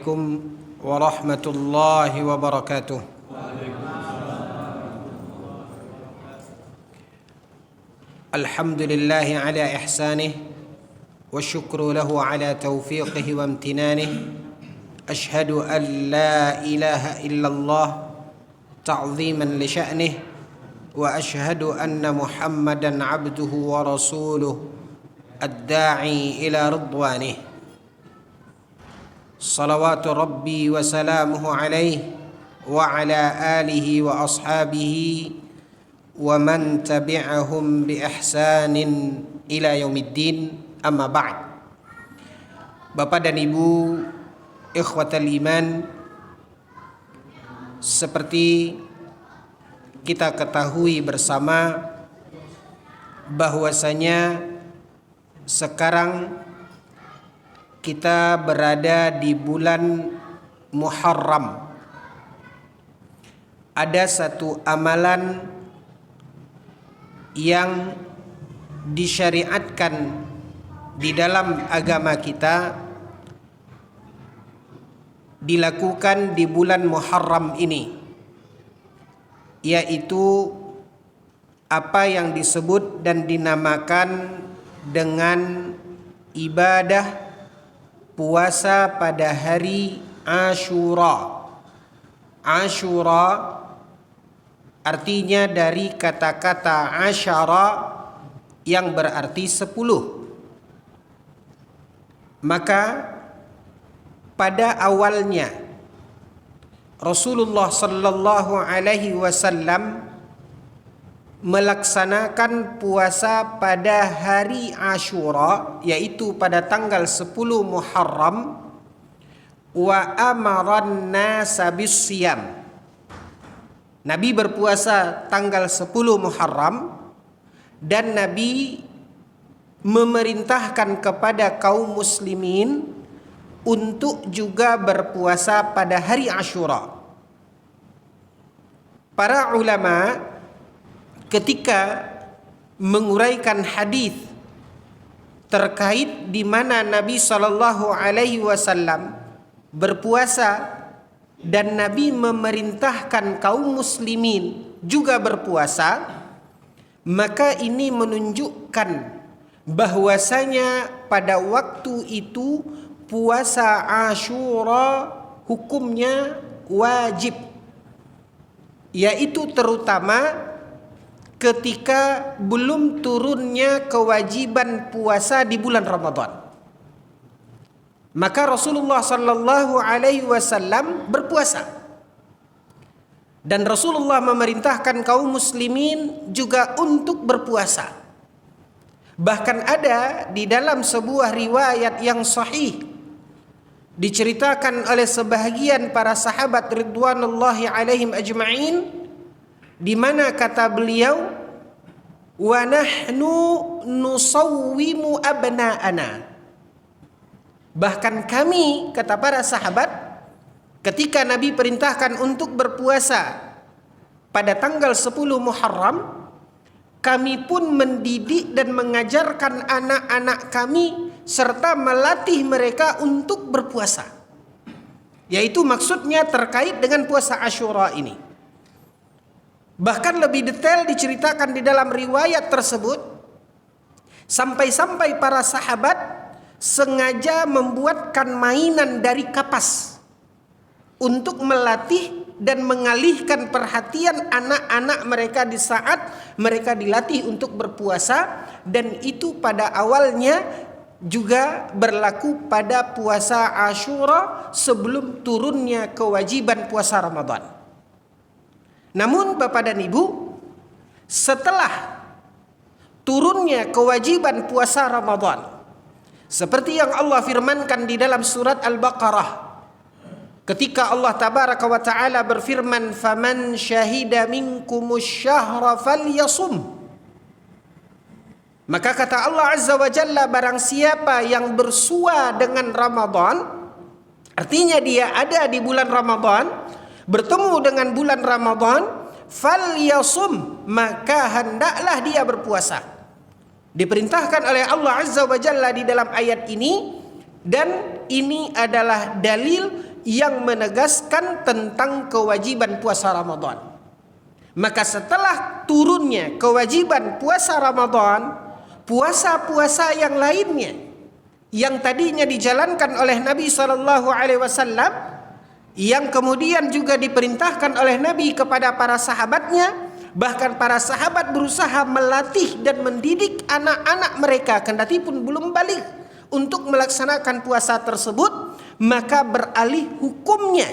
Assalamualaikum warahmatullahi wabarakatuh. Alhamdulillahi ala ihsanih wa syukru lahu ala taufiqihi wa amtinanih. Ashhadu an la ilaha illallah ta'ziman li sya'nih wa ashhadu anna Muhammadan abduhu wa rasuluh ad-da'i ila ridwanih. Salawatu Rabbi wa salamuhu alaihi wa ala alihi wa ashabihi wa man tabi'ahum bi ihsanin ila yaumiddin, amma ba'd. Bapak dan Ibu ikhwatal iman, seperti kita ketahui bersama bahwasanya sekarang kita berada di bulan Muharram. Ada satu amalan yang disyariatkan di dalam agama kita dilakukan di bulan Muharram ini, yaitu apa yang disebut dan dinamakan dengan ibadah puasa pada hari Ashura. Ashura artinya dari kata-kata asyara yang berarti 10. Maka pada awalnya Rasulullah sallallahu alaihi wasallam melaksanakan puasa pada hari Ashura, yaitu pada tanggal 10 Muharram, wa amaran nasa bisyam. Nabi berpuasa tanggal 10 Muharram dan Nabi memerintahkan kepada kaum muslimin untuk juga berpuasa pada hari Ashura. Para ulama ketika menguraikan hadis terkait di mana Nabi sallallahu alaihi wasallam berpuasa dan Nabi memerintahkan kaum muslimin juga berpuasa, maka ini menunjukkan bahwasanya pada waktu itu puasa Ashura hukumnya wajib, yaitu terutama ketika belum turunnya kewajiban puasa di bulan Ramadan. Maka Rasulullah sallallahu alaihi wasallam berpuasa. Dan Rasulullah memerintahkan kaum muslimin juga untuk berpuasa. Bahkan ada di dalam sebuah riwayat yang sahih diceritakan oleh sebahagian para sahabat ridwanullahi alaihim ajma'in, di mana kata beliau, wa nahnu nusawwimu abna'ana. Bahkan kami, kata para sahabat, ketika Nabi perintahkan untuk berpuasa pada tanggal 10 Muharram, kami pun mendidik dan mengajarkan anak-anak kami serta melatih mereka untuk berpuasa. Yaitu maksudnya terkait dengan puasa Ashura ini. Bahkan lebih detail diceritakan di dalam riwayat tersebut, sampai-sampai para sahabat sengaja membuatkan mainan dari kapas untuk melatih dan mengalihkan perhatian anak-anak mereka di saat mereka dilatih untuk berpuasa. Dan itu pada awalnya juga berlaku pada puasa Ashura sebelum turunnya kewajiban puasa Ramadan. Namun Bapak dan Ibu, setelah turunnya kewajiban puasa Ramadan, seperti yang Allah firmankan di dalam surat Al-Baqarah, ketika Allah tabaraka wa ta'ala berfirman, faman syahida minkumus syahra falyasum. Maka kata Allah azza wa jalla, barang siapa yang bersua dengan Ramadan, artinya dia ada di bulan Ramadan, bertemu dengan bulan Ramadan, falyasum, maka hendaklah dia berpuasa. Diperintahkan oleh Allah Azza wa Jalla di dalam ayat ini, dan ini adalah dalil yang menegaskan tentang kewajiban puasa Ramadan. Maka setelah turunnya kewajiban puasa Ramadan, puasa-puasa yang lainnya yang tadinya dijalankan oleh Nabi SAW, yang kemudian juga diperintahkan oleh Nabi kepada para sahabatnya, bahkan para sahabat berusaha melatih dan mendidik anak-anak mereka kendati pun belum balik untuk melaksanakan puasa tersebut, maka beralih hukumnya.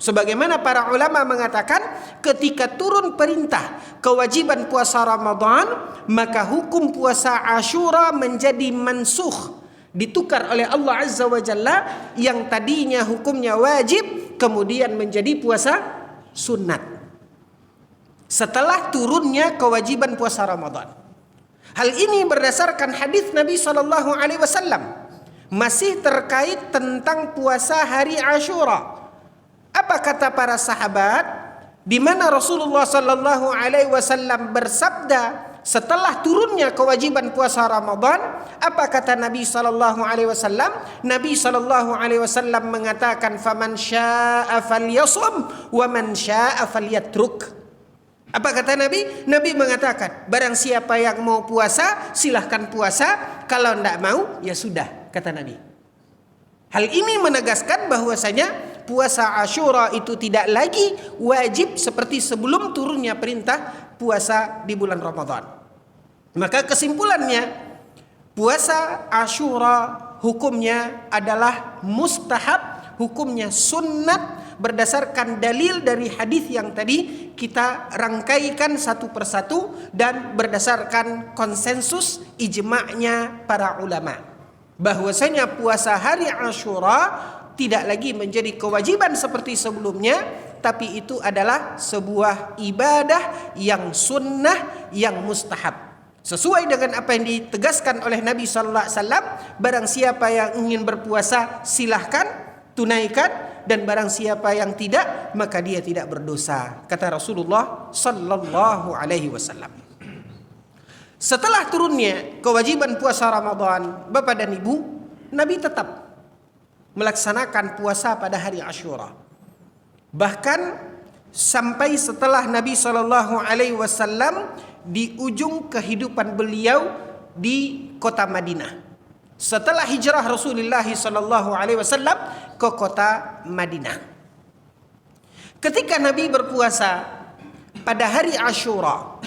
Sebagaimana para ulama mengatakan, ketika turun perintah kewajiban puasa Ramadan, maka hukum puasa Ashura menjadi mansukh, ditukar oleh Allah Azza wa Jalla, yang tadinya hukumnya wajib kemudian menjadi puasa sunat setelah turunnya kewajiban puasa Ramadan. Hal ini berdasarkan hadis Nabi sallallahu alaihi wasallam masih terkait tentang puasa hari Ashura. Apa kata para sahabat di mana Rasulullah sallallahu alaihi wasallam bersabda setelah turunnya kewajiban puasa Ramadan? Apa kata Nabi sallallahu alaihi wasallam? Nabi sallallahu alaihi wasallam mengatakan, "Faman syaa'a falyasum wa man syaa'a falyatruk." Apa kata Nabi? Nabi mengatakan, barang siapa yang mau puasa silahkan puasa, kalau tidak mau ya sudah, kata Nabi. Hal ini menegaskan bahwasanya puasa Ashura itu tidak lagi wajib seperti sebelum turunnya perintah puasa di bulan Ramadan. Maka kesimpulannya, puasa Ashura hukumnya adalah mustahab, hukumnya sunnat, berdasarkan dalil dari hadis yang tadi kita rangkaikan satu persatu dan berdasarkan konsensus ijma'nya para ulama, bahwasanya puasa hari Ashura tidak lagi menjadi kewajiban seperti sebelumnya, tapi itu adalah sebuah ibadah yang sunnah, yang mustahab. Sesuai dengan apa yang ditegaskan oleh Nabi sallallahu alaihi wasallam, barang siapa yang ingin berpuasa silahkan tunaikan, dan barang siapa yang tidak maka dia tidak berdosa, kata Rasulullah sallallahu alaihi wasallam. Setelah turunnya kewajiban puasa Ramadan, Bapak dan Ibu, Nabi tetap melaksanakan puasa pada hari Ashura. Bahkan sampai setelah Nabi sallallahu alaihi wasallam di ujung kehidupan beliau di kota Madinah. Setelah hijrah Rasulullah sallallahu alaihi wasallam ke kota Madinah. Ketika Nabi berpuasa pada hari Ashura,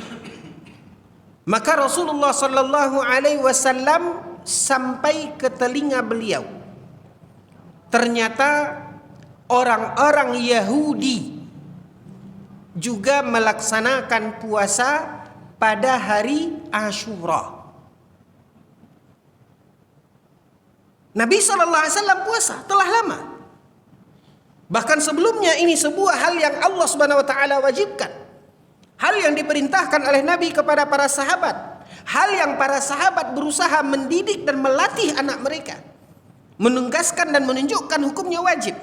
maka Rasulullah sallallahu alaihi wasallam sampai ke telinga beliau, ternyata orang-orang Yahudi juga melaksanakan puasa pada hari Ashura. Nabi SAW puasa telah lama. Bahkan sebelumnya ini sebuah hal yang Allah Subhanahu wa taala wajibkan. Hal yang diperintahkan oleh Nabi kepada para sahabat. Hal yang para sahabat berusaha mendidik dan melatih anak mereka. Menegaskan dan menunjukkan hukumnya wajib.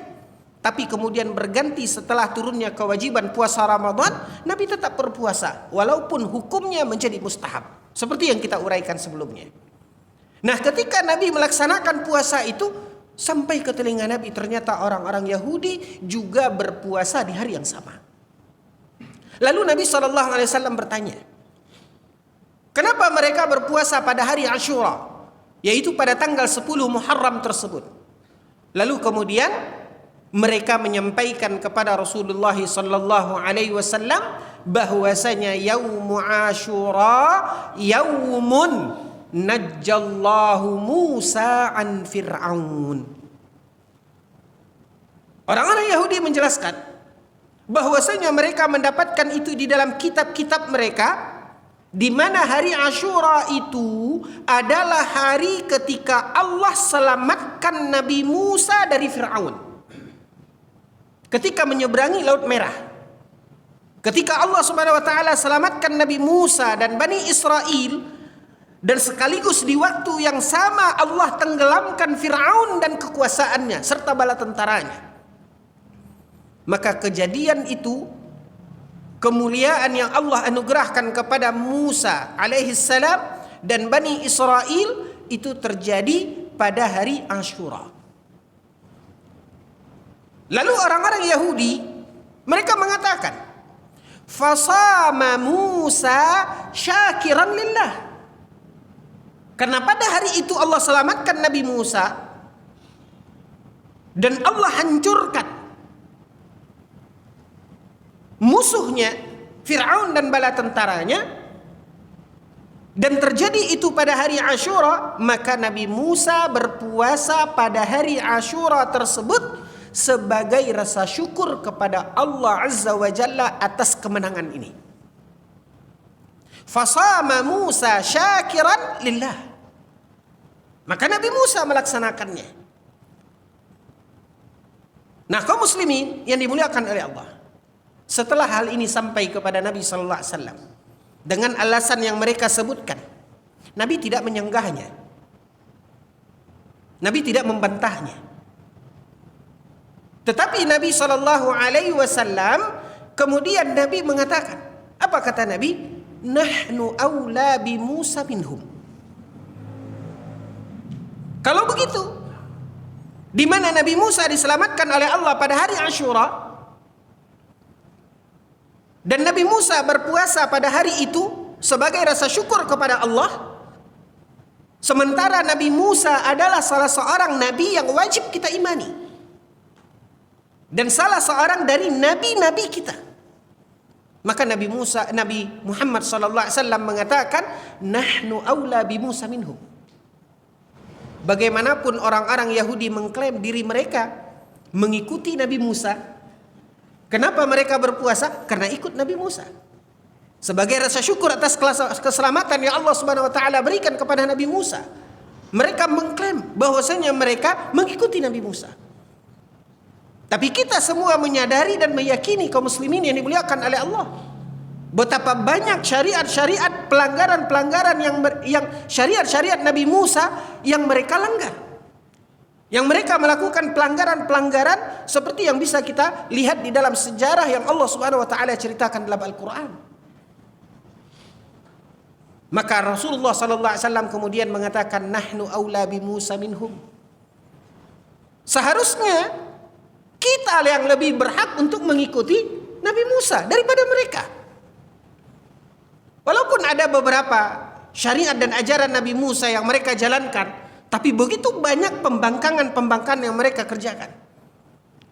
Tapi kemudian berganti setelah turunnya kewajiban puasa Ramadan, Nabi tetap berpuasa walaupun hukumnya menjadi mustahab, seperti yang kita uraikan sebelumnya. Nah, ketika Nabi melaksanakan puasa itu, sampai ke telinga Nabi ternyata orang-orang Yahudi juga berpuasa di hari yang sama. Lalu Nabi SAW bertanya, kenapa mereka berpuasa pada hari Ashura, yaitu pada tanggal 10 Muharram tersebut? Lalu kemudian mereka menyampaikan kepada Rasulullah SAW bahwasanya yaumu Ashura yaumun najjallahu Musa an Fir'aun. Orang-orang Yahudi menjelaskan bahwasanya mereka mendapatkan itu di dalam kitab-kitab mereka, di mana hari Ashura itu adalah hari ketika Allah selamatkan Nabi Musa dari Fir'aun. Ketika menyeberangi Laut Merah. Ketika Allah Subhanahu wa taala selamatkan Nabi Musa dan Bani Israel, dan sekaligus di waktu yang sama Allah tenggelamkan Fir'aun dan kekuasaannya serta bala tentaranya. Maka kejadian itu, kemuliaan yang Allah anugerahkan kepada Musa alaihissalam dan Bani Israel itu terjadi pada hari Ashura. Lalu orang-orang Yahudi mereka mengatakan, fasama Musa syakiran lillah. Karena pada hari itu Allah selamatkan Nabi Musa dan Allah hancurkan musuhnya Fir'aun dan bala tentaranya, dan terjadi itu pada hari Ashura, maka Nabi Musa berpuasa pada hari Ashura tersebut sebagai rasa syukur kepada Allah Azza wa Jalla atas kemenangan ini. Fasama Musa syakiran lillah. Maka Nabi Musa melaksanakannya. Nah, kaum muslimin yang dimuliakan oleh Allah, setelah hal ini sampai kepada Nabi sallallahu alaihi wasallam dengan alasan yang mereka sebutkan, Nabi tidak menyanggahnya. Nabi tidak membantahnya. Tetapi Nabi sallallahu alaihi wasallam kemudian Nabi mengatakan, apa kata Nabi? Nahnu aula bi Musa minhum. Kalau begitu, di mana Nabi Musa diselamatkan oleh Allah pada hari Ashura, dan Nabi Musa berpuasa pada hari itu sebagai rasa syukur kepada Allah, sementara Nabi Musa adalah salah seorang nabi yang wajib kita imani dan salah seorang dari nabi-nabi kita, maka Nabi Muhammad sallallahu alaihi wasallam mengatakan, nahnu aula bi Musa minhum. Bagaimanapun orang-orang Yahudi mengklaim diri mereka mengikuti Nabi Musa, kenapa mereka berpuasa? Karena ikut Nabi Musa. Sebagai rasa syukur atas keselamatan yang Allah Subhanahu wa taala berikan kepada Nabi Musa. Mereka mengklaim bahwasanya mereka mengikuti Nabi Musa. Tapi kita semua menyadari dan meyakini kaum muslimin yang dimuliakan oleh Allah, betapa banyak syariat-syariat pelanggaran-pelanggaran yang syariat-syariat Nabi Musa yang mereka langgar. Yang mereka melakukan pelanggaran-pelanggaran seperti yang bisa kita lihat di dalam sejarah yang Allah Subhanahu wa taala ceritakan dalam Al-Qur'an. Maka Rasulullah sallallahu alaihi wasallam kemudian mengatakan, nahnu aula bi Musa minhum. Seharusnya kita yang lebih berhak untuk mengikuti Nabi Musa daripada mereka. Walaupun ada beberapa syariat dan ajaran Nabi Musa yang mereka jalankan, tapi begitu banyak pembangkangan yang mereka kerjakan.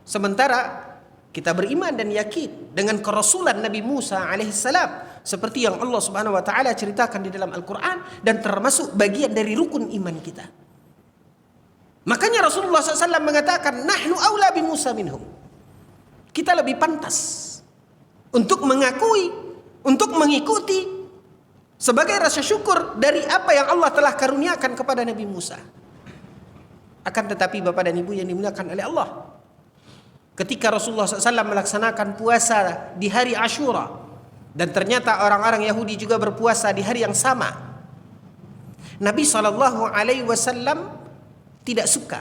Sementara kita beriman dan yakin dengan kerasulan Nabi Musa alaihissalam, seperti yang Allah Subhanahu wa taala ceritakan di dalam Al-Qur'an, dan termasuk bagian dari rukun iman kita. Makanya Rasulullah SAW mengatakan, nahnu aula bi Musa minhum. Kita lebih pantas untuk mengakui, untuk mengikuti sebagai rasa syukur dari apa yang Allah telah karuniakan kepada Nabi Musa. Akan tetapi Bapak dan Ibu yang dimuliakan oleh Allah, ketika Rasulullah SAW melaksanakan puasa di hari Ashura, dan ternyata orang-orang Yahudi juga berpuasa di hari yang sama, Nabi SAW tidak suka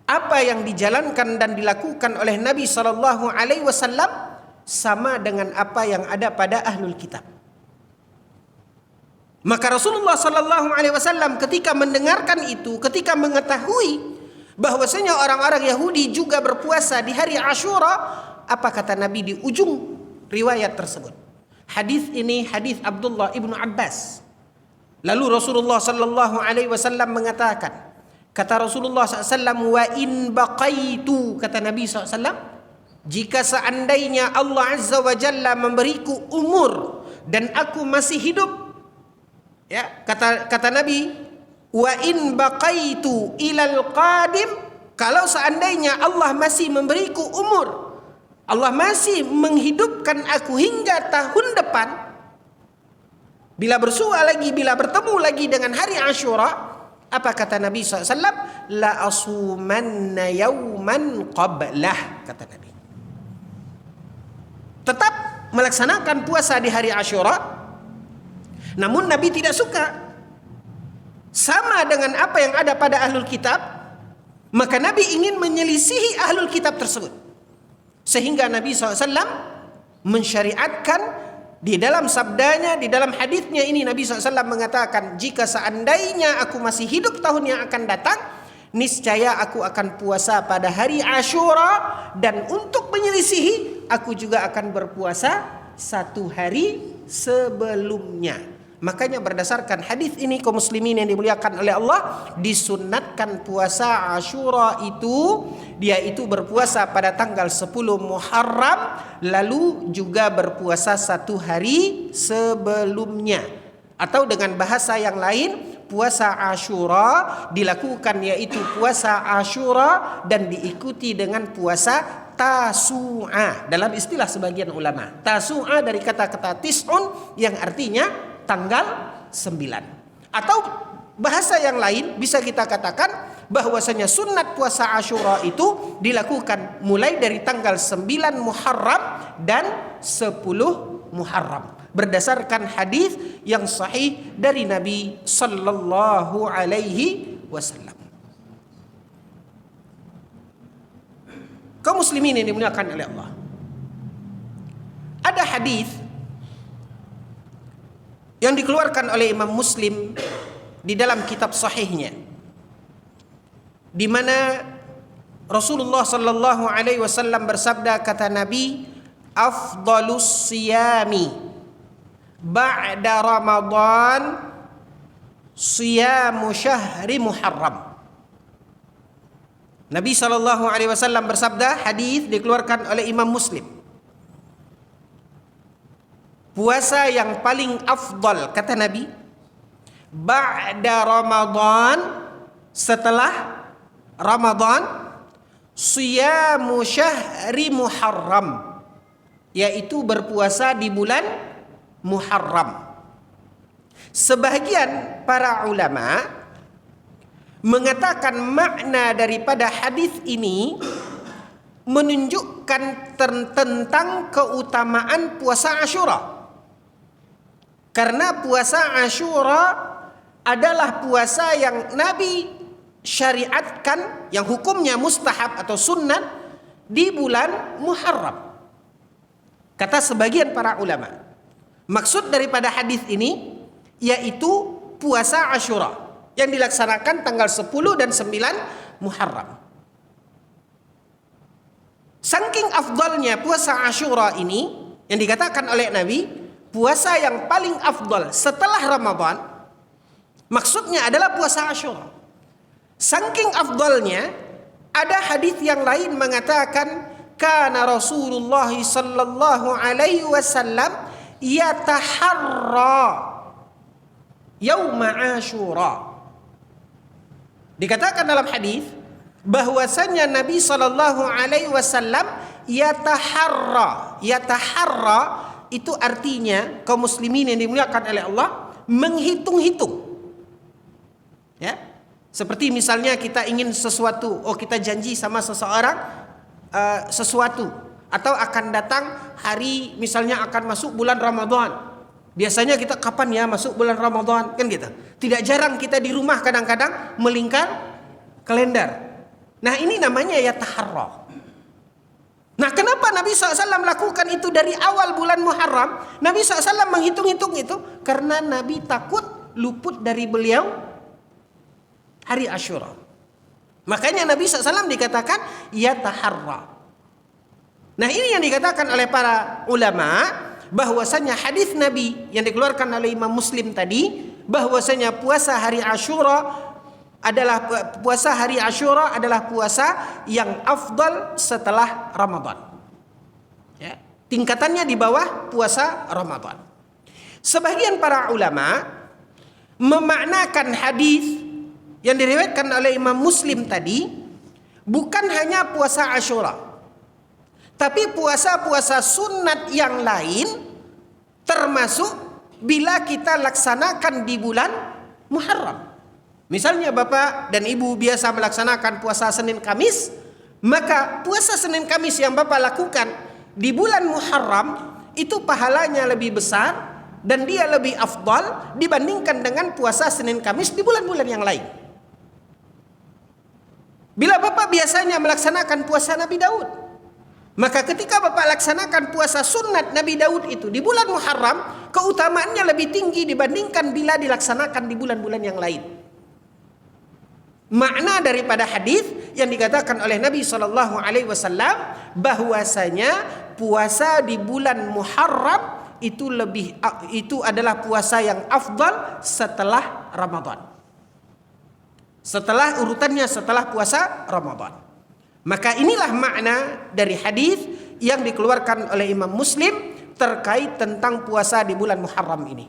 apa yang dijalankan dan dilakukan oleh Nabi SAW sama dengan apa yang ada pada ahlul kitab. Maka Rasulullah SAW ketika mendengarkan itu, ketika mengetahui bahwasanya orang-orang Yahudi juga berpuasa di hari Ashura, apa kata Nabi di ujung riwayat tersebut? Hadis ini hadis Abdullah ibnu Abbas. Lalu Rasulullah SAW mengatakan, kata Rasulullah SAW, wa in baqaitu, kata Nabi SAW, jika seandainya Allah Azza wa Jalla memberiku umur dan aku masih hidup, ya, kata Nabi, wa in baqaitu ilal qadim, kalau seandainya Allah masih memberiku umur, Allah masih menghidupkan aku hingga tahun depan, bila bersua lagi, bila bertemu lagi dengan hari Ashura, apa kata Nabi SAW? La asumanna yawman qablah, kata Nabi. Tetap melaksanakan puasa di hari Ashura, namun Nabi tidak suka sama dengan apa yang ada pada ahlul kitab, maka Nabi ingin menyelisihi ahlul kitab tersebut. Sehingga Nabi SAW mensyariatkan di dalam sabdanya, di dalam hadisnya ini, Nabi SAW mengatakan, jika seandainya aku masih hidup tahun yang akan datang, niscaya aku akan puasa pada hari Asyura, dan untuk menyelisihi aku juga akan berpuasa 1 hari sebelumnya. Makanya berdasarkan hadis ini, kaum muslimin yang dimuliakan oleh Allah, disunnatkan puasa Asyura dia itu berpuasa pada tanggal 10 Muharram, lalu juga berpuasa 1 hari sebelumnya. Atau dengan bahasa yang lain, puasa Asyura dilakukan yaitu puasa Asyura dan diikuti dengan puasa Tasu'a. Dalam istilah sebagian ulama, Tasu'a dari kata-kata tis'un yang artinya tanggal 9. Atau bahasa yang lain bisa kita katakan bahwasanya sunnat puasa Asyura itu dilakukan mulai dari tanggal 9 Muharram dan 10 Muharram, berdasarkan hadis yang sahih dari Nabi sallallahu alaihi wasallam. Kaum muslimin yang dimuliakan oleh Allah, ada hadis yang dikeluarkan oleh Imam Muslim di dalam kitab sahihnya, di mana Rasulullah sallallahu alaihi wasallam bersabda, kata Nabi, afdalus siyami ba'da Ramadan siyamu syahri Muharram. Nabi sallallahu alaihi wasallam bersabda, hadis dikeluarkan oleh Imam Muslim, puasa yang paling afdal, kata Nabi, ba'da Ramadan, setelah Ramadan, siyamu syahri Muharram, yaitu berpuasa di bulan Muharram. Sebagian para ulama mengatakan makna daripada hadis ini menunjukkan tentang keutamaan puasa Asyura. Karena puasa Asyura adalah puasa yang Nabi syariatkan, yang hukumnya mustahab atau sunnah di bulan Muharram. Kata sebagian para ulama, maksud daripada hadis ini yaitu puasa Asyura yang dilaksanakan tanggal 10 dan 9 Muharram. Saking afdalnya puasa Asyura ini, yang dikatakan oleh Nabi puasa yang paling afdal setelah Ramadan, maksudnya adalah puasa Asyura. Saking afdalnya, ada hadis yang lain mengatakan, kana Rasulullah sallallahu alaihi wasallam yataharra yauma Asyura. Dikatakan dalam hadis bahwasanya Nabi sallallahu alaihi wasallam yataharra itu artinya, kaum muslimin yang dimuliakan oleh Allah, menghitung-hitung. Ya. Seperti misalnya kita ingin sesuatu, kita janji sama seseorang sesuatu, atau akan datang hari, misalnya akan masuk bulan Ramadan. Biasanya kita kapan ya masuk bulan Ramadan, kan gitu. Tidak jarang kita di rumah kadang-kadang melingkar kalender. Nah, ini namanya ya taharra. Nah, kenapa Nabi SAW lakukan itu dari awal bulan Muharram? Nabi SAW menghitung-hitung itu karena Nabi takut luput dari beliau hari Asyura. Makanya Nabi SAW dikatakan ya taharra. Nah, ini yang dikatakan oleh para ulama, bahwasanya hadis Nabi yang dikeluarkan oleh Imam Muslim tadi, bahwasanya puasa hari Asyura adalah puasa yang afdal setelah Ramadan. Ya, tingkatannya di bawah puasa Ramadan. Sebagian para ulama memaknakan hadis yang diriwayatkan oleh Imam Muslim tadi bukan hanya puasa Asyura, tapi puasa-puasa sunat yang lain, termasuk bila kita laksanakan di bulan Muharram. Misalnya Bapak dan Ibu biasa melaksanakan puasa Senin Kamis, maka puasa Senin Kamis yang Bapak lakukan di bulan Muharram itu pahalanya lebih besar dan dia lebih afdal dibandingkan dengan puasa Senin Kamis di bulan-bulan yang lain. Bila Bapak biasanya melaksanakan puasa Nabi Daud, maka ketika Bapak laksanakan puasa sunat Nabi Daud itu di bulan Muharram, keutamaannya lebih tinggi dibandingkan bila dilaksanakan di bulan-bulan yang lain. makna daripada hadis yang dikatakan oleh Nabi Shallallahu Alaihi Wasallam bahwasanya puasa di bulan Muharram itu adalah puasa yang afdal setelah Ramadan. Setelah urutannya setelah puasa Ramadan. Maka inilah makna dari hadis yang dikeluarkan oleh Imam Muslim terkait tentang puasa di bulan Muharram ini.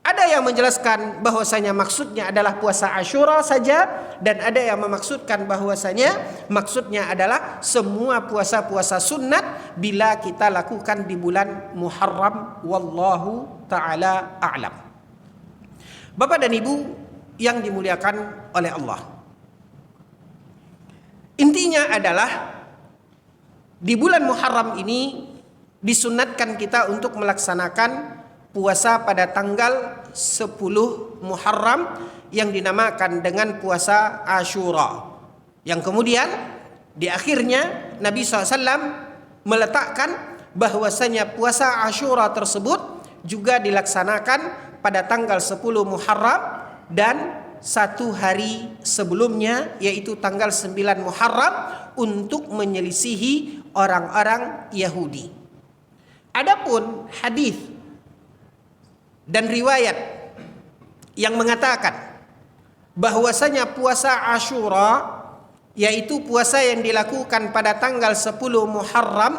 Ada yang menjelaskan bahwasanya maksudnya adalah puasa Asyura saja, dan ada yang memaksudkan bahwasanya maksudnya adalah semua puasa-puasa sunat bila kita lakukan di bulan Muharram. Wallahu taala a'lam. Bapak dan Ibu yang dimuliakan oleh Allah, intinya adalah di bulan Muharram ini disunatkan kita untuk melaksanakan puasa pada tanggal 10 Muharram yang dinamakan dengan puasa Asyura. Yang kemudian di akhirnya Nabi SAW meletakkan bahwasanya puasa Asyura tersebut juga dilaksanakan pada tanggal 10 Muharram dan satu hari sebelumnya, yaitu tanggal 9 Muharram, untuk menyelisihi orang-orang Yahudi. Adapun hadis dan riwayat yang mengatakan bahwasanya puasa Asyura yaitu puasa yang dilakukan pada tanggal 10 Muharram,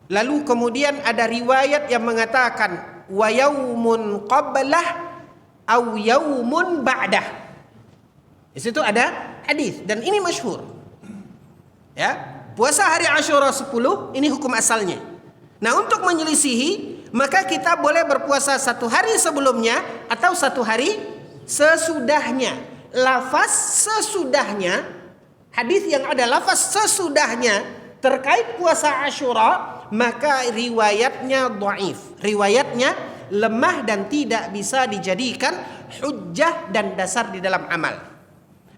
lalu kemudian ada riwayat yang mengatakan wa yaumun qablah au yaumun ba'dah. Di situ ada hadis dan ini masyhur. Ya, puasa hari Asyura 10 ini hukum asalnya. Nah, untuk menyelisihi maka kita boleh berpuasa satu hari sebelumnya atau satu hari sesudahnya. Lafaz sesudahnya, hadis yang ada lafaz sesudahnya terkait puasa Asyura, maka riwayatnya dhaif, riwayatnya lemah dan tidak bisa dijadikan hujjah dan dasar di dalam amal.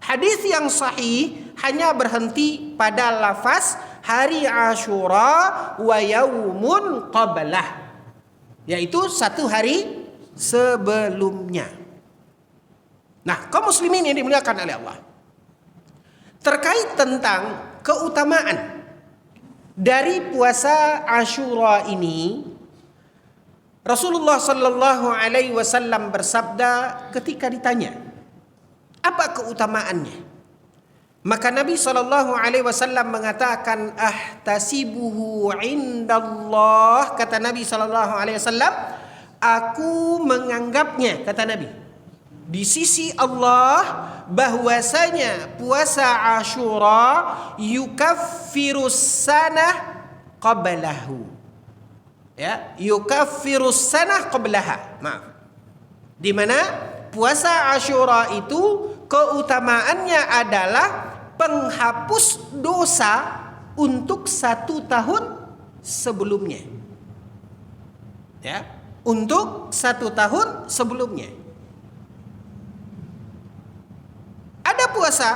Hadis yang sahih hanya berhenti pada lafaz hari Asyura wa yaumun qablah, yaitu satu hari sebelumnya. Nah, kaum muslimin yang dimuliakan oleh Allah, terkait tentang keutamaan dari puasa Asyura ini, Rasulullah sallallahu alaihi wasallam bersabda ketika ditanya, apa keutamaannya? Maka Nabi sallallahu alaihi wasallam mengatakan, ahtasibuhu indallah, kata Nabi sallallahu alaihi wasallam, aku menganggapnya, kata Nabi, di sisi Allah bahwasanya puasa Asyura yukaffirus sanah qablahu. Ya, yukaffirus sanah qablaha. Maaf. Di mana puasa Asyura itu keutamaannya adalah penghapus dosa untuk 1 tahun sebelumnya. Ya, untuk 1 tahun sebelumnya. Ada puasa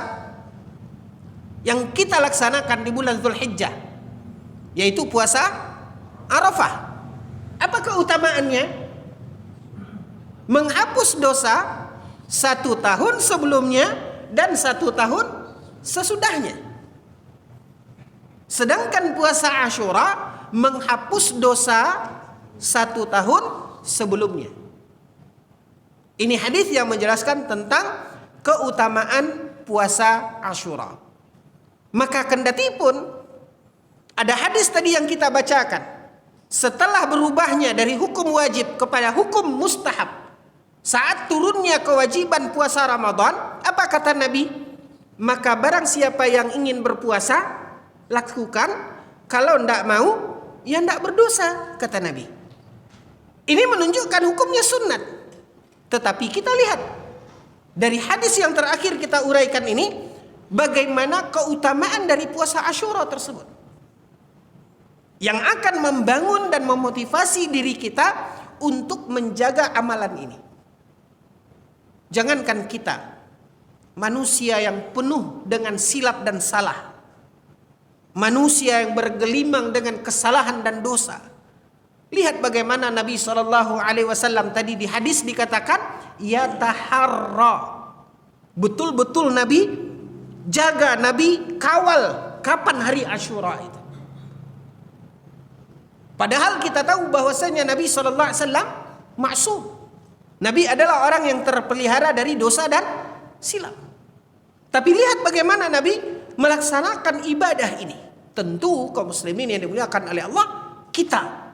yang kita laksanakan di bulan Dzulhijjah, yaitu puasa Arafah. Apa keutamaannya? Menghapus dosa 1 tahun sebelumnya dan 1 tahun sesudahnya. Sedangkan puasa Asyura menghapus dosa 1 tahun sebelumnya. Ini hadis yang menjelaskan tentang keutamaan puasa Asyura. Maka kendati pun ada hadis tadi yang kita bacakan, setelah berubahnya dari hukum wajib kepada hukum mustahab saat turunnya kewajiban puasa Ramadan, apa kata Nabi? Maka barang siapa yang ingin berpuasa, lakukan. Kalau tidak mau, ya tidak berdosa, kata Nabi. Ini menunjukkan hukumnya sunat. Tetapi kita lihat dari hadis yang terakhir kita uraikan ini, bagaimana keutamaan dari puasa Asyura tersebut, yang akan membangun dan memotivasi diri kita untuk menjaga amalan ini. Jangankan kita, manusia yang penuh dengan silap dan salah, manusia yang bergelimang dengan kesalahan dan dosa. Lihat bagaimana Nabi SAW tadi di hadis dikatakan, yataharra. Betul-betul Nabi jaga, Nabi kawal kapan hari Asyura itu. Padahal kita tahu bahwasanya Nabi SAW maksum. Nabi adalah orang yang terpelihara dari dosa dan silap. Tapi lihat bagaimana Nabi melaksanakan ibadah ini. Tentu kaum muslimin yang dimuliakan oleh Allah, kita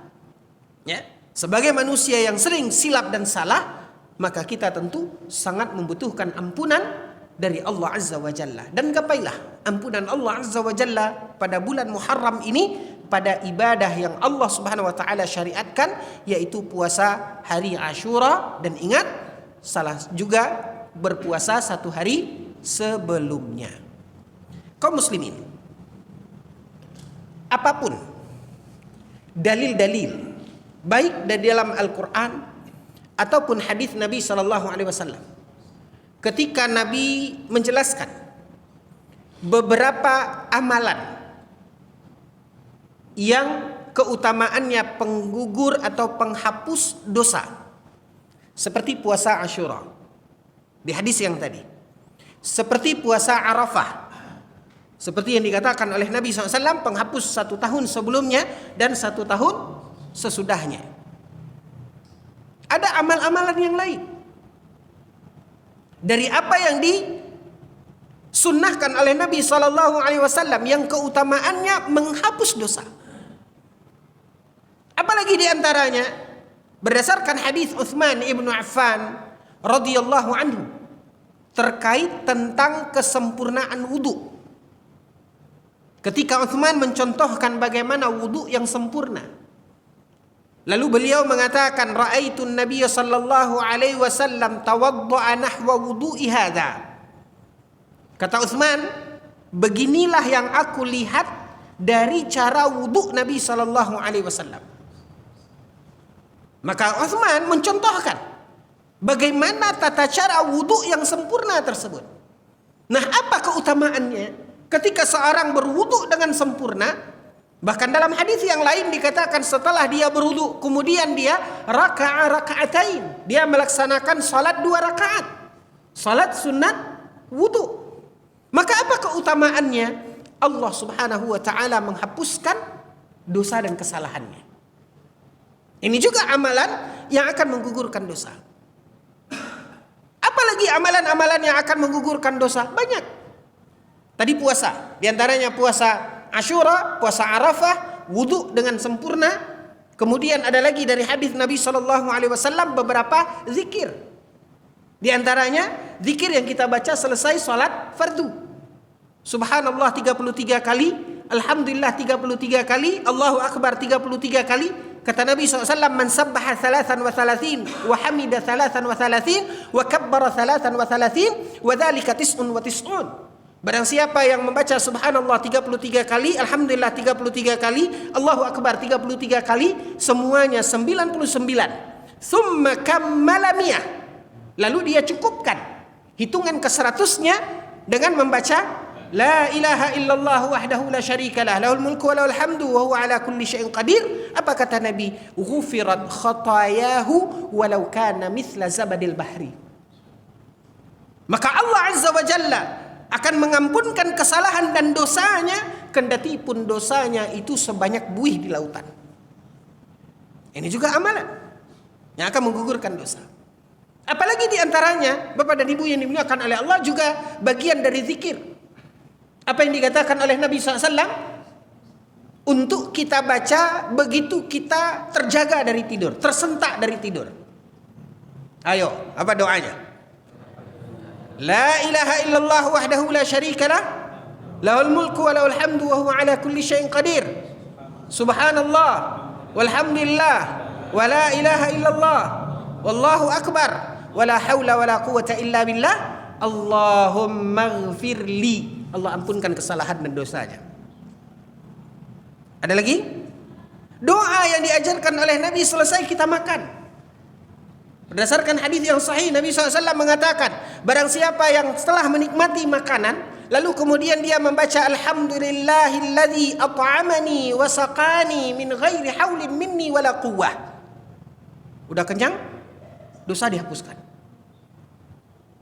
ya, sebagai manusia yang sering silap dan salah, maka kita tentu sangat membutuhkan ampunan dari Allah Azza wa Jalla. Dan gapailah ampunan Allah Azza wa Jalla pada bulan Muharram ini, pada ibadah yang Allah Subhanahu wa taala syariatkan, yaitu puasa hari Asyura. Dan ingat, salah juga berpuasa satu hari sebelumnya. Kaum muslimin, apapun dalil-dalil baik dari dalam Al-Quran ataupun hadis Nabi SAW, ketika Nabi menjelaskan beberapa amalan yang keutamaannya penggugur atau penghapus dosa, seperti puasa Asyura di hadis yang tadi, seperti puasa Arafah, seperti yang dikatakan oleh Nabi SAW, penghapus 1 tahun sebelumnya dan 1 tahun sesudahnya. Ada amal-amalan yang lain dari apa yang disunnahkan oleh Nabi SAW yang keutamaannya menghapus dosa. Apalagi diantaranya berdasarkan hadis Utsman ibnu Affan radhiyallahu anhu terkait tentang kesempurnaan wudu. Ketika Utsman mencontohkan bagaimana wudu yang sempurna, lalu beliau mengatakan, ra'aitun Nabiy sallallahu alaihi wasallam tawadda'a nahwa wudu'i hadza. Kata Utsman, beginilah yang aku lihat dari cara wudu Nabi sallallahu alaihi wasallam. Maka Utsman mencontohkan bagaimana tata cara wudu yang sempurna tersebut. Nah, apa keutamaannya ketika seorang berwudu dengan sempurna? Bahkan dalam hadis yang lain dikatakan setelah dia berwudu kemudian dia raka'atain, dia melaksanakan salat 2 rakaat, salat sunat wudu. Maka apa keutamaannya? Allah Subhanahu wa taala menghapuskan dosa dan kesalahannya. Ini juga amalan yang akan menggugurkan dosa. Apalagi amalan-amalan yang akan menggugurkan dosa? Banyak. Tadi puasa, diantaranya puasa Asyura, puasa Arafah, wudu dengan sempurna. Kemudian ada lagi dari hadis Nabi SAW beberapa zikir. Di antaranya zikir yang kita baca selesai salat fardu. Subhanallah 33 kali, Alhamdulillah 33 kali, Allahu Akbar 33 kali. Kata Nabi SAW, man sabbaha 33 wa hamida 33 wa kabbara 33 wa dhalika 99. Barang siapa yang membaca subhanallah 33 kali, alhamdulillah 33 kali, Allahu Akbar 33 kali, semuanya 99. Thumma kammala miyah. Lalu dia cukupkan hitungan ke-100-nya dengan membaca la ilaha illallah wahdahu la syarikalah, lahul mulku wa lahul hamdu wa huwa ala kulli syai'in qadir. Apa kata Nabi? Ghufirat khatayahu walau kana mithla zabadil bahri. Maka Allah Azza wa Jalla akan mengampunkan kesalahan dan dosanya kendati pun dosanya itu sebanyak buih di lautan. Ini juga amalan yang akan menggugurkan dosa. Apalagi diantaranya, Bapak dan Ibu yang dimuliakan oleh Allah, juga bagian dari zikir. Apa yang dikatakan oleh Nabi SAW untuk kita baca begitu kita terjaga dari tidur, tersentak dari tidur. Ayo, apa doanya? La ilaha illallah wahdahu la syarikalah, lahul mulku wa lahul hamdu wa huwa ala kulli syai'in qadir. Subhanallah walhamdulillah wa la ilaha illallah wallahu akbar wa la haula wa la quwwata illa billah. Allahumma ighfirli. Allah ampunkan kesalahan dan dosanya. Ada lagi? Doa yang diajarkan oleh Nabi selesai kita makan. Berdasarkan hadis yang sahih, Nabi SAW mengatakan, barang siapa yang setelah menikmati makanan, lalu kemudian dia membaca alhamdulillahilladzi at'amani wa saqani min ghairi haulin minni wala quwwah. Udah kenyang, dosa dihapuskan.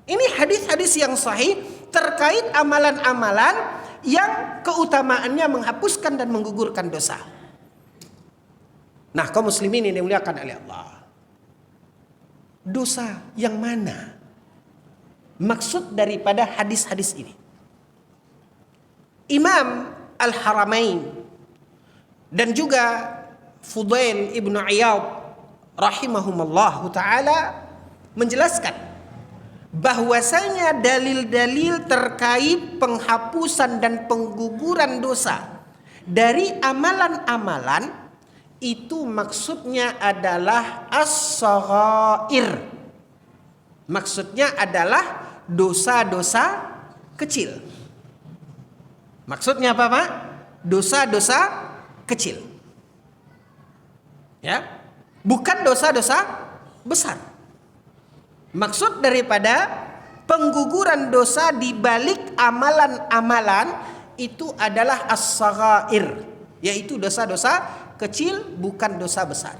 Ini hadis-hadis yang sahih terkait amalan-amalan yang keutamaannya menghapuskan dan menggugurkan dosa. Nah, kaum muslimin yang dimuliakan oleh Allah, dosa yang mana maksud daripada hadis-hadis ini? Imam Al-Haramain dan juga Fudail ibnu Iyad rahimahumallahu ta'ala menjelaskan bahwasanya dalil-dalil terkait penghapusan dan pengguguran dosa dari amalan-amalan itu maksudnya adalah as-saghair. Maksudnya adalah dosa-dosa kecil. Maksudnya apa, Pak? Dosa-dosa kecil. Ya, bukan dosa-dosa besar. Maksud daripada pengguguran dosa di balik amalan-amalan itu adalah as-saghair, yaitu dosa-dosa kecil, bukan dosa besar.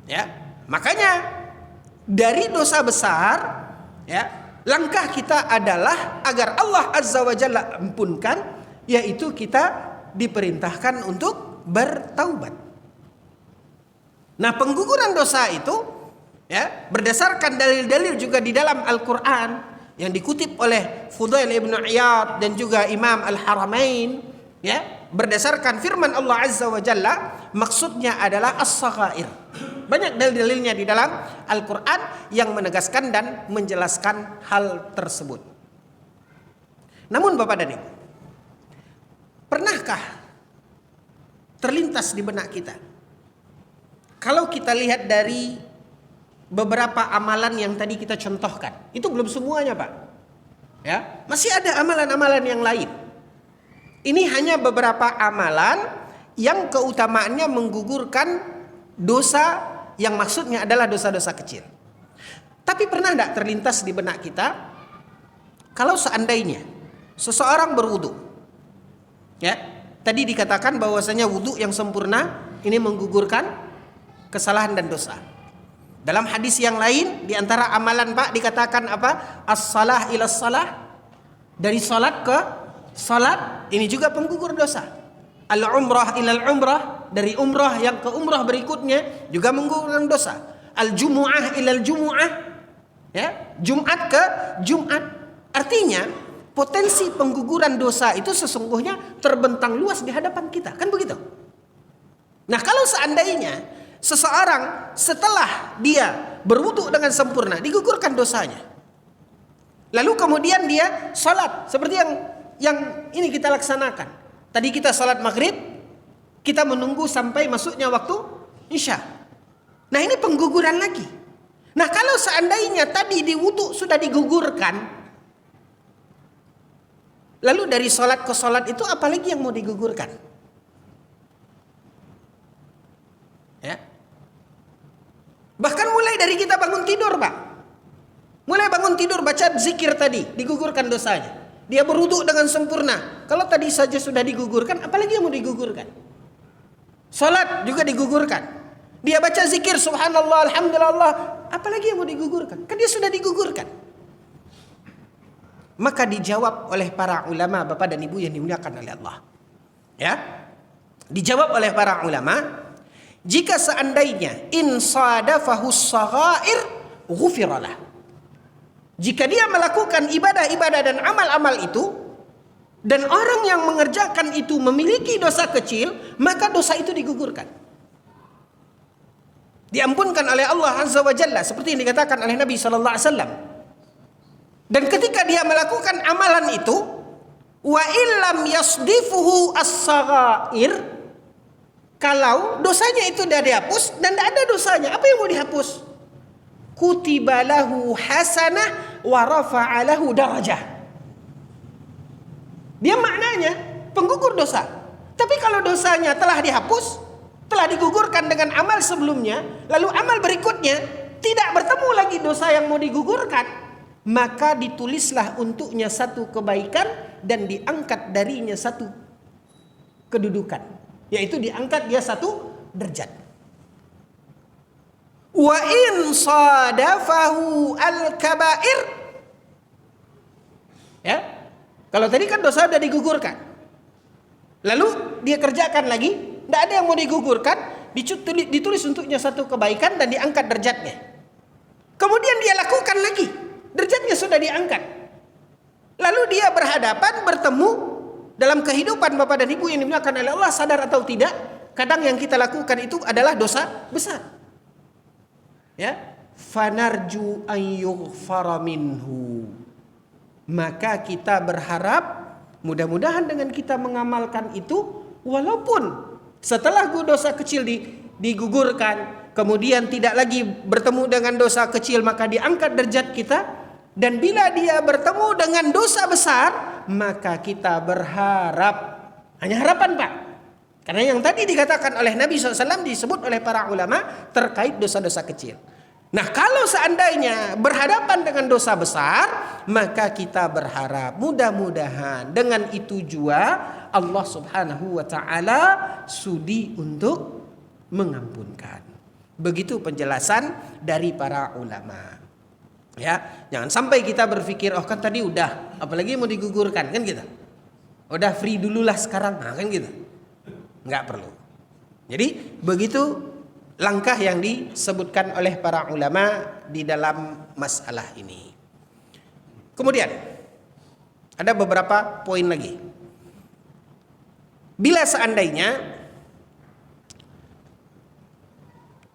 Ya, makanya dari dosa besar, ya, langkah kita adalah agar Allah Azza wa Jalla ampunkan, yaitu kita diperintahkan untuk bertaubat. Nah, pengguguran dosa itu, ya, berdasarkan dalil-dalil juga di dalam Al-Quran yang dikutip oleh Fudail ibnu Iyad dan juga Imam Al-Haramain, ya, berdasarkan firman Allah Azza wa Jalla, maksudnya adalah as-saghair. Banyak dalil-dalilnya di dalam Al-Quran yang menegaskan dan menjelaskan hal tersebut. Namun Bapak dan Ibu, pernahkah terlintas di benak kita, kalau kita lihat dari beberapa amalan yang tadi kita contohkan, itu belum semuanya, Pak. Ya, masih ada amalan-amalan yang lain. Ini hanya beberapa amalan yang keutamaannya menggugurkan dosa yang maksudnya adalah dosa-dosa kecil. Tapi pernah tidak terlintas di benak kita, kalau seandainya seseorang berwudu, ya, tadi dikatakan bahwasanya wudu yang sempurna ini menggugurkan kesalahan dan dosa. Dalam hadis yang lain, di antara amalan, Pak, dikatakan apa? As-salah ila salah, dari salat ke salat, ini juga penggugur dosa. Al-umrah ila al-umrah, dari umrah yang ke umrah berikutnya juga menggugurkan dosa. Al-jumu'ah ila al-jumu'ah, ya, Jumat ke Jumat. Artinya potensi pengguguran dosa itu sesungguhnya terbentang luas di hadapan kita, kan begitu? Nah, kalau seandainya seseorang setelah dia berwudu dengan sempurna digugurkan dosanya, lalu kemudian dia salat seperti yang ini kita laksanakan. Tadi kita salat maghrib, kita menunggu sampai masuknya waktu isya. Nah, ini pengguguran lagi. Nah, kalau seandainya tadi di wudu sudah digugurkan, lalu dari salat ke salat itu apalagi yang mau digugurkan? Ya. Bahkan mulai dari kita bangun tidur, Pak. Mulai bangun tidur baca zikir tadi, digugurkan dosanya. Dia berwudu dengan sempurna. Kalau tadi saja sudah digugurkan, apalagi yang mau digugurkan? Salat juga digugurkan. Dia baca zikir subhanallah, alhamdulillah, apalagi yang mau digugurkan? Kan dia sudah digugurkan. Maka dijawab oleh para ulama, Bapak dan Ibu yang dimuliakan oleh Allah. Ya. Dijawab oleh para ulama, jika seandainya insadafahu saghair ghufiralah, jika dia melakukan ibadah-ibadah dan amal-amal itu dan orang yang mengerjakan itu memiliki dosa kecil, maka dosa itu digugurkan, diampunkan oleh Allah Azza wa Jalla, seperti yang dikatakan oleh Nabi sallallahu alaihi wasallam. Dan ketika dia melakukan amalan itu, wa illam yasdifuhu as-saghair, kalau dosanya itu sudah dihapus dan tidak ada dosanya, apa yang mau dihapus? Kutiba lahu hasanah wa rafa'a lahu darajah. Dia maknanya penggugur dosa. Tapi kalau dosanya telah dihapus, telah digugurkan dengan amal sebelumnya, lalu amal berikutnya tidak bertemu lagi dosa yang mau digugurkan, maka ditulislah untuknya satu kebaikan dan diangkat darinya satu kedudukan, yaitu diangkat dia satu derajat. Wa in sadafahu al-kaba'ir, Ya. Kalau tadi kan dosa sudah digugurkan. Lalu dia kerjakan lagi, tidak ada yang mau digugurkan, ditulis untuknya satu kebaikan dan diangkat derajatnya. Kemudian dia lakukan lagi, derajatnya sudah diangkat. Lalu dia berhadapan, bertemu dalam kehidupan Bapak dan Ibu yang dimuliakan oleh Allah, sadar atau tidak, kadang yang kita lakukan itu adalah dosa besar. Ya, fanarju an yughfara minhu. Maka kita berharap mudah-mudahan dengan kita mengamalkan itu, walaupun setelah dosa kecil digugurkan, kemudian tidak lagi bertemu dengan dosa kecil, maka diangkat derajat kita. Dan bila dia bertemu dengan dosa besar, maka kita berharap, hanya harapan Pak, karena yang tadi dikatakan oleh Nabi SAW disebut oleh para ulama terkait dosa-dosa kecil. Nah, kalau seandainya berhadapan dengan dosa besar, maka kita berharap mudah-mudahan dengan itu juga Allah Subhanahu wa taala sudi untuk mengampunkan. Begitu penjelasan dari para ulama. Ya, jangan sampai kita berpikir, oh kan tadi udah, apalagi mau digugurkan, kan gitu. Udah free dululah sekarang, nah, kan gitu. Nggak perlu. Jadi begitu langkah yang disebutkan oleh para ulama di dalam masalah ini. Kemudian ada beberapa poin lagi. Bila seandainya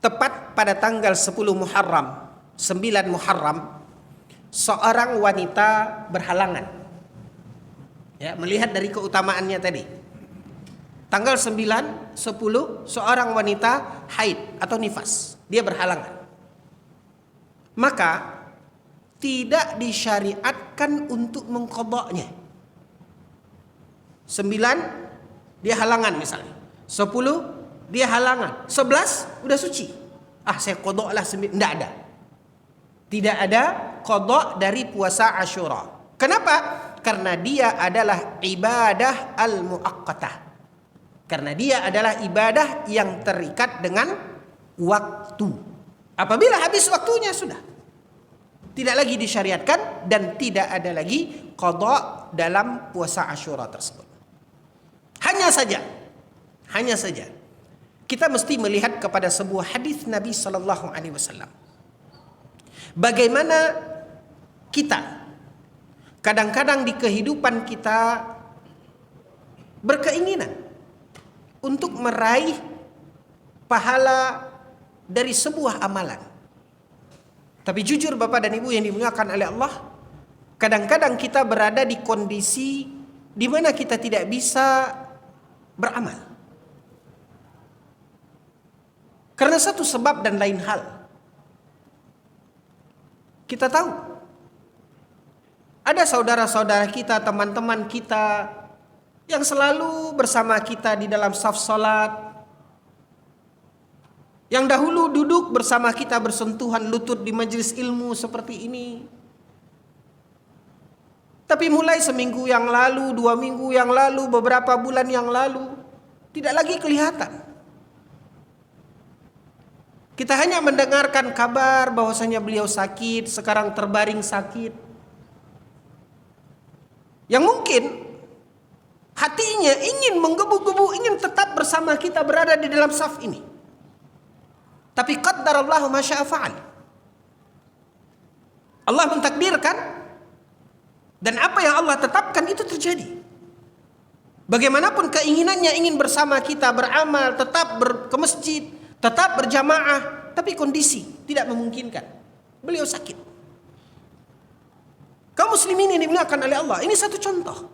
tepat pada tanggal 10 Muharram, 9 Muharram, seorang wanita berhalangan, ya, melihat dari keutamaannya tadi. Tanggal 9, 10 seorang wanita haid atau nifas, dia berhalangan. Maka tidak disyariatkan untuk mengqadanya. 9 dia halangan misalnya, 10 dia halangan, 11 udah suci. Ah, saya qada lah 9, enggak ada. Tidak ada qada dari puasa Asyura. Kenapa? Karena dia adalah ibadah al-muaqqatah. Karena dia adalah ibadah yang terikat dengan waktu. Apabila habis waktunya sudah tidak lagi disyariatkan dan tidak ada lagi qada dalam puasa Asyura tersebut. Hanya saja kita mesti melihat kepada sebuah hadis Nabi sallallahu alaihi wasallam. Bagaimana kita kadang-kadang di kehidupan kita berkeinginan untuk meraih pahala dari sebuah amalan. Tapi jujur Bapak dan Ibu yang dimuliakan oleh Allah, kadang-kadang kita berada di kondisi di mana kita tidak bisa beramal. Karena satu sebab dan lain hal. Kita tahu ada saudara-saudara kita, teman-teman kita yang selalu bersama kita di dalam saf salat, yang dahulu duduk bersama kita bersentuhan lutut di majelis ilmu seperti ini. Tapi mulai seminggu yang lalu, 2 minggu yang lalu, beberapa bulan yang lalu, tidak lagi kelihatan. Kita hanya mendengarkan kabar bahwasanya beliau sakit, sekarang terbaring sakit. Yang mungkin hatinya ingin menggebu-gebu, ingin tetap bersama kita berada di dalam saf ini. Tapi qaddarallahu ma syaa fa'al. Allah mentakdirkan dan apa yang Allah tetapkan itu terjadi. Bagaimanapun keinginannya ingin bersama kita beramal, tetap ke masjid, tetap berjamaah, tapi kondisi tidak memungkinkan. Beliau sakit. Kaum muslimin yang dimuliakan oleh Allah, ini satu contoh.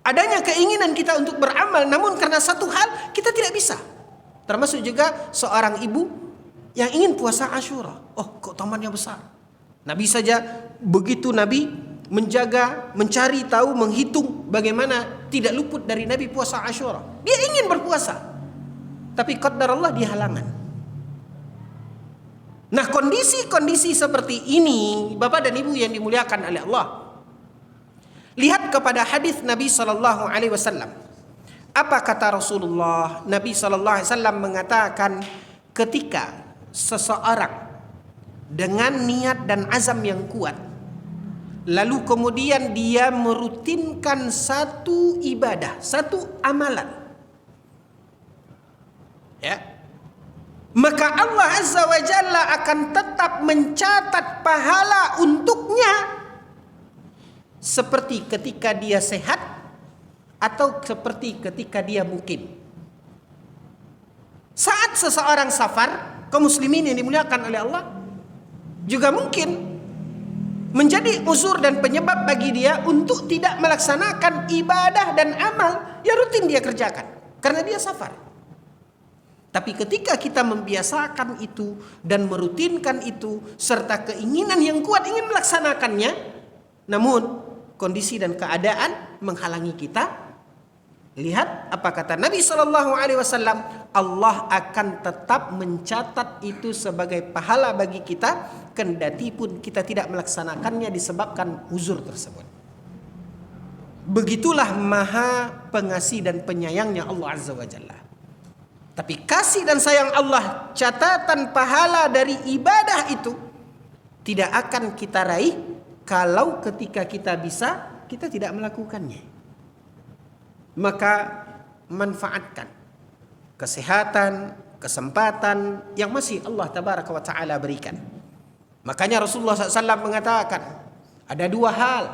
Adanya keinginan kita untuk beramal, namun karena satu hal kita tidak bisa. Termasuk juga seorang ibu yang ingin puasa Asyura. Oh, keutamaannya besar. Nabi saja begitu Nabi menjaga, mencari tahu, menghitung bagaimana tidak luput dari Nabi puasa Asyura. Dia ingin berpuasa. Tapi qadar Allah dihalangan. Nah, kondisi-kondisi seperti ini, Bapak dan Ibu yang dimuliakan oleh Allah, lihat kepada hadis Nabi sallallahu alaihi wasallam. Apa kata Rasulullah? Nabi sallallahu alaihi wasallam mengatakan, ketika seseorang dengan niat dan azam yang kuat lalu kemudian dia merutinkan satu ibadah, satu amalan, ya, maka Allah Azza wa Jalla akan tetap mencatat pahala untuknya seperti ketika dia sehat atau seperti ketika dia mukim. Saat seseorang safar, kaum muslimin yang dimuliakan oleh Allah, juga mungkin menjadi uzur dan penyebab bagi dia untuk tidak melaksanakan ibadah dan amal yang rutin dia kerjakan karena dia safar. Tapi ketika kita membiasakan itu dan merutinkan itu serta keinginan yang kuat ingin melaksanakannya, namun kondisi dan keadaan menghalangi kita, lihat apa kata Nabi SAW, Allah akan tetap mencatat itu sebagai pahala bagi kita, kendati pun kita tidak melaksanakannya disebabkan uzur tersebut. Begitulah maha pengasih dan penyayangnya Allah Azza wa Jalla. Tapi kasih dan sayang Allah, catatan pahala dari ibadah itu tidak akan kita raih kalau ketika kita bisa, kita tidak melakukannya. Maka manfaatkan kesehatan, kesempatan yang masih Allah Tabaraka wa Ta'ala berikan. Makanya Rasulullah SAW mengatakan, ada dua hal,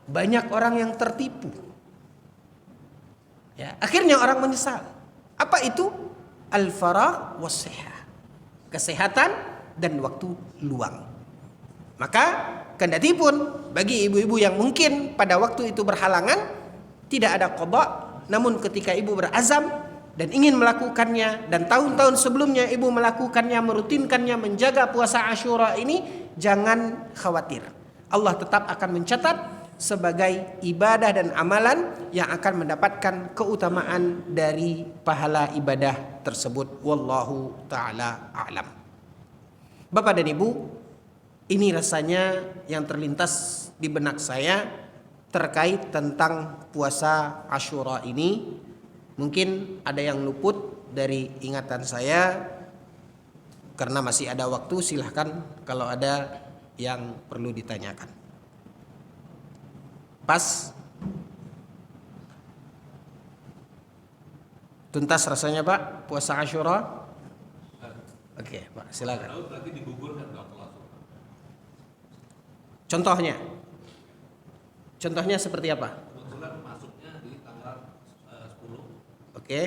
banyak orang yang tertipu. Ya, akhirnya orang menyesal. Apa itu? Al-faragh was-sihah. Kesehatan dan waktu luang. Maka kendati pun bagi ibu-ibu yang mungkin pada waktu itu berhalangan, tidak ada qada, namun ketika ibu berazam dan ingin melakukannya, dan tahun-tahun sebelumnya ibu melakukannya, merutinkannya, menjaga puasa Asyura ini, jangan khawatir. Allah tetap akan mencatat sebagai ibadah dan amalan yang akan mendapatkan keutamaan dari pahala ibadah tersebut. Wallahu ta'ala a'lam. Bapak dan Ibu, ini rasanya yang terlintas di benak saya terkait tentang puasa Asyura ini. Mungkin ada yang luput dari ingatan saya. Karena masih ada waktu, silahkan kalau ada yang perlu ditanyakan. Pas? Tuntas rasanya Pak, puasa Asyura? Oke, Pak, silakan. Berarti digugurkan dong langsung. Contohnya seperti apa? Kebetulan masuknya di tanggal 10. Oke.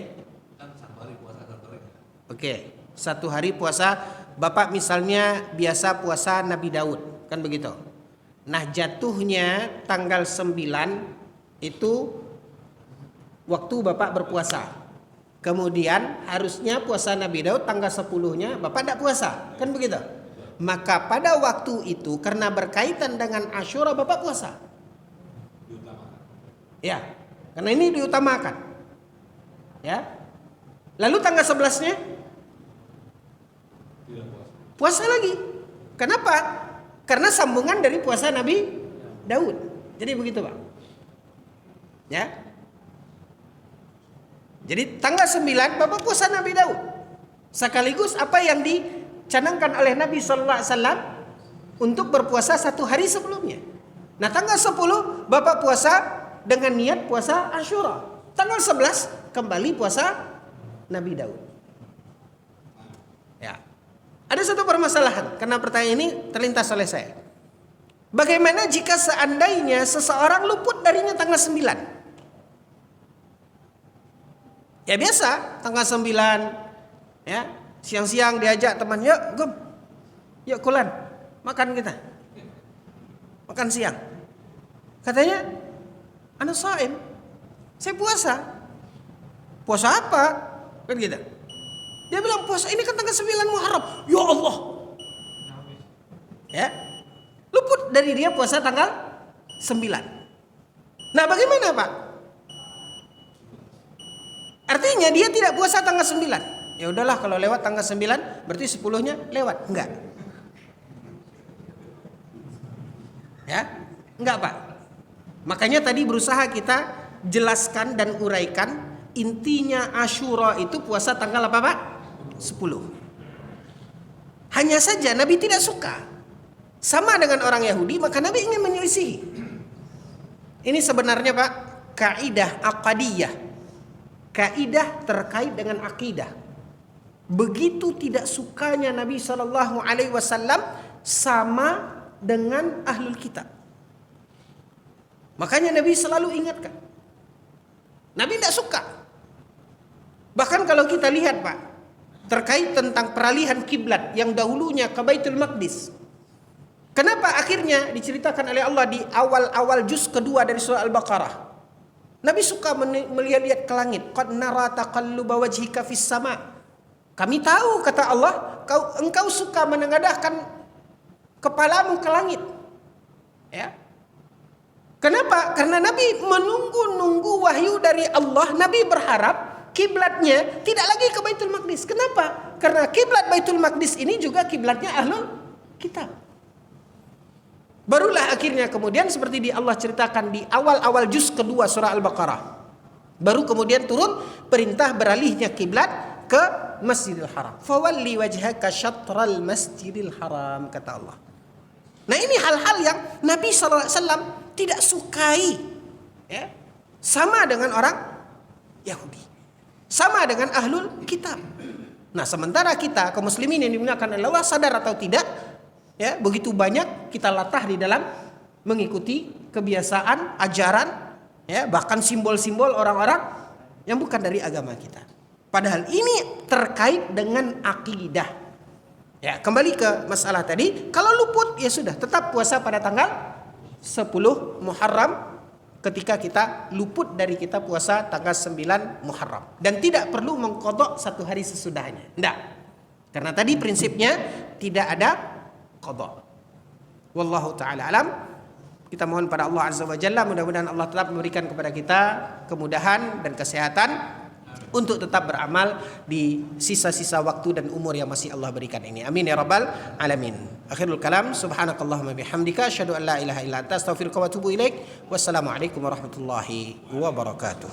Kan satu hari puasa satu hari. Oke, satu hari puasa. Bapak misalnya biasa puasa Nabi Daud, kan begitu? Nah, jatuhnya tanggal 9 itu waktu Bapak berpuasa. Kemudian harusnya puasa Nabi Daud tanggal 10-nya Bapak tidak puasa, kan begitu? Maka pada waktu itu karena berkaitan dengan Asyura Bapak puasa. Diutamakan. Ya, karena ini diutamakan. Ya. Lalu tanggal 11-nya Tidak puasa. puasa lagi. Kenapa? Karena sambungan dari puasa Nabi Daud. Jadi begitu Pak. Ya. Jadi tanggal 9 Bapak puasa Nabi Daud. Sekaligus apa yang dicanangkan oleh Nabi SAW untuk berpuasa satu hari sebelumnya. Nah tanggal 10 Bapak puasa dengan niat puasa Asyura. Tanggal 11 kembali puasa Nabi Daud. Ya. Ada satu permasalahan karena pertanyaan ini terlintas oleh saya. Bagaimana jika seandainya seseorang luput darinya tanggal 9? Ya biasa, tanggal 9 ya, siang-siang diajak teman, "Yuk, Gum. Yuk Kulan, makan kita." Makan siang. Katanya, "Ana shaim." Saya puasa. Puasa apa? Kan gitu. Dia bilang puasa ini kan tanggal 9 Muharram. Ya Allah. Ya. Luput dari dia puasa tanggal 9. Nah, bagaimana, Pak? Artinya dia tidak puasa tanggal 9. Ya udahlah kalau lewat tanggal 9 berarti 10-nya lewat. Enggak. Ya? Enggak, Pak. Makanya tadi berusaha kita jelaskan dan uraikan intinya Asyura itu puasa tanggal apa, Pak? 10. Hanya saja Nabi tidak suka. sama dengan orang Yahudi, maka Nabi ingin menyelisihi. Ini sebenarnya Pak, kaidah aqadiyah, kaidah terkait dengan akidah. Begitu tidak sukanya Nabi Shallallahu Alaihi Wasallam sama dengan ahlul kitab. Makanya Nabi selalu ingatkan. Nabi tidak suka. Bahkan kalau kita lihat Pak, terkait tentang peralihan kiblat yang dahulunya ke Baitul Maqdis. Kenapa akhirnya diceritakan oleh Allah di awal-awal juz kedua dari surah Al-Baqarah? Nabi suka melihat-lihat ke langit. Qad nara taqalluba wajhika fis sama. Kami tahu, kata Allah, engkau suka menengadahkan kepalamu ke langit. Ya. Kenapa? Karena Nabi menunggu wahyu dari Allah. Nabi berharap kiblatnya tidak lagi ke Baitul Maqdis. Kenapa? Karena kiblat Baitul Maqdis ini juga kiblatnya ahlul kitab. Barulah akhirnya kemudian seperti Allah ceritakan di awal-awal juz kedua surah Al-Baqarah. Baru kemudian turun perintah beralihnya kiblat ke Masjidil Haram. Fawalli wajhaka syatral Masjidil Haram, kata Allah. Nah, ini hal-hal yang Nabi SAW tidak sukai. Ya. Sama dengan orang Yahudi. Sama dengan ahlul kitab. Nah, sementara kita kaum muslimin yang dimuliakan oleh Allah, sadar atau tidak, ya, begitu banyak kita latah di dalam mengikuti kebiasaan, ajaran, ya, bahkan simbol-simbol orang-orang yang bukan dari agama kita. Padahal ini terkait dengan akidah. Ya, kembali ke masalah tadi, kalau luput ya sudah, tetap puasa pada tanggal 10 Muharram ketika kita luput dari kita puasa tanggal 9 Muharram, dan tidak perlu mengqadha satu hari sesudahnya. Tidak. Karena tadi prinsipnya tidak ada qadha. Wallahu taala alam. Kita mohon pada Allah Azza wa Jalla, mudah-mudahan Allah tetap memberikan kepada kita kemudahan dan kesehatan untuk tetap beramal di sisa-sisa waktu dan umur yang masih Allah berikan ini. Amin ya rabbal alamin. Akhirul kalam, subhanakallahumma bihamdika asyhadu an la ilaha illa anta astaghfiruka wa atubu ilaik. Wassalamualaikum warahmatullahi wabarakatuh.